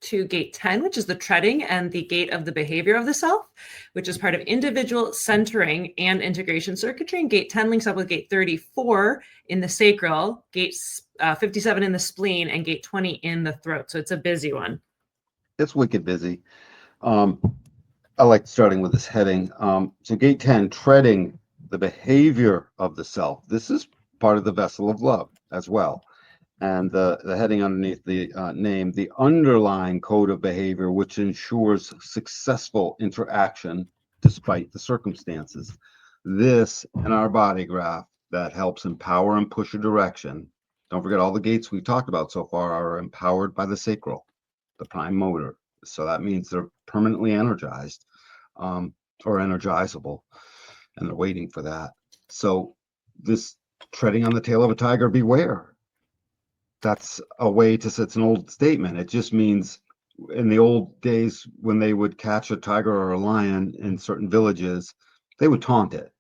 to gate 10, which is the treading and the gate of the behavior of the self, which is part of individual centering and integration circuitry. And gate 10 links up with gate 34 in the sacral, gate 57 in the spleen, and gate 20 in the throat. So it's a busy one. It's wicked busy. I like starting with this heading. So gate 10, treading the behavior of the self. This is part of the vessel of love as well. And the heading underneath the name, the underlying code of behavior, which ensures successful interaction despite the circumstances. This in our body graph that helps empower and push a direction. Don't forget all the gates we've talked about so far are empowered by the sacral, the prime motor. So that means they're permanently energized or energizable, and they're waiting for that. So this treading on the tail of a tiger, beware. That's a way to, it's an old statement. It just means in the old days when they would catch a tiger or a lion in certain villages, they would taunt it.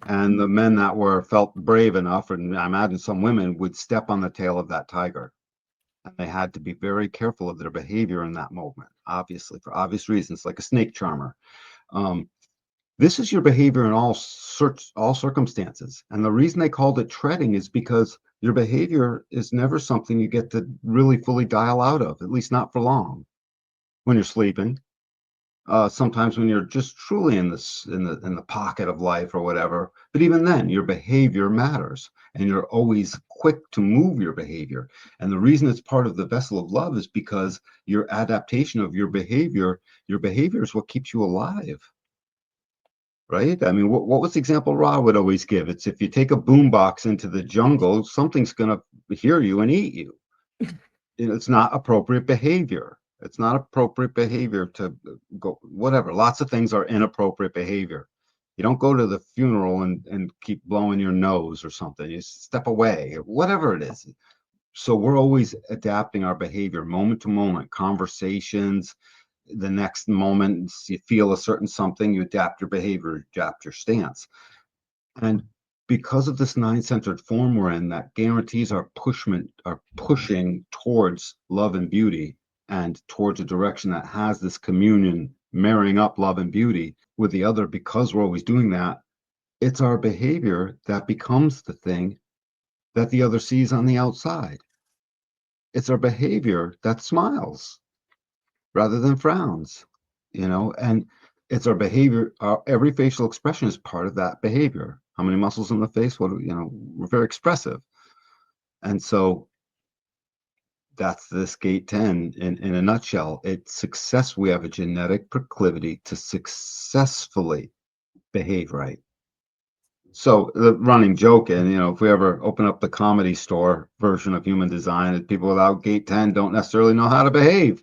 And the men that felt brave enough, and I imagine some women, would step on the tail of that tiger. And they had to be very careful of their behavior in that moment, obviously, for obvious reasons, like a snake charmer. This is your behavior in all circumstances. And the reason they called it treading is because your behavior is never something you get to really fully dial out of, at least not for long. When you're sleeping, sometimes when you're just truly in the pocket of life or whatever. But even then, your behavior matters, and you're always quick to move your behavior. And the reason it's part of the vessel of love is because your adaptation of your behavior is what keeps you alive. Right? I mean, what was the example Ra would always give? It's if you take a boombox into the jungle, something's going to hear you and eat you. It's not appropriate behavior. It's not appropriate behavior to go, whatever. Lots of things are inappropriate behavior. You don't go to the funeral and keep blowing your nose or something. You step away, whatever it is. So we're always adapting our behavior moment to moment, conversations. The next moment you feel a certain something, you adapt your behavior, adapt your stance. And because of this 9-centered form we're in, that guarantees our pushing towards love and beauty and towards a direction that has this communion, marrying up love and beauty with the other. Because we're always doing that, it's our behavior that becomes the thing that the other sees on the outside. It's our behavior that smiles rather than frowns, and it's our behavior. Every facial expression is part of that behavior. How many muscles in the face? We're very expressive. And so that's this gate 10 in a nutshell. We have a genetic proclivity to successfully behave right. So the running joke, and if we ever open up the Comedy Store version of Human Design, people without gate 10 don't necessarily know how to behave.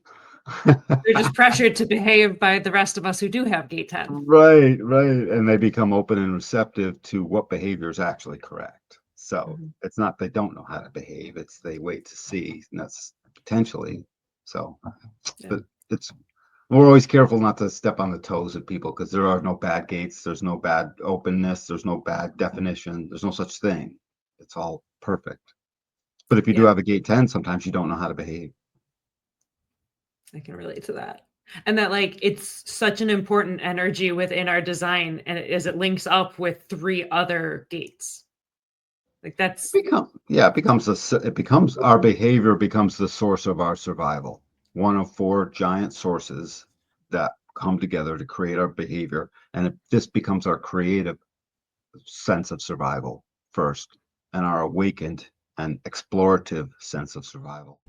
They're just pressured to behave by the rest of us who do have gate 10. Right. And they become open and receptive to what behavior is actually correct. So It's not they don't know how to behave, it's they wait to see, and that's potentially so. But we're always careful not to step on the toes of people, because there are no bad gates, there's no bad openness, there's no bad definition, there's no such thing. It's all perfect. But if you do have a gate 10, sometimes you don't know how to behave. I can relate to that. And that it's such an important energy within our design, and it links up with 3 other gates. Our behavior becomes the source of our survival. One of 4 giant sources that come together to create our behavior, and this becomes our creative sense of survival first, and our awakened and explorative sense of survival.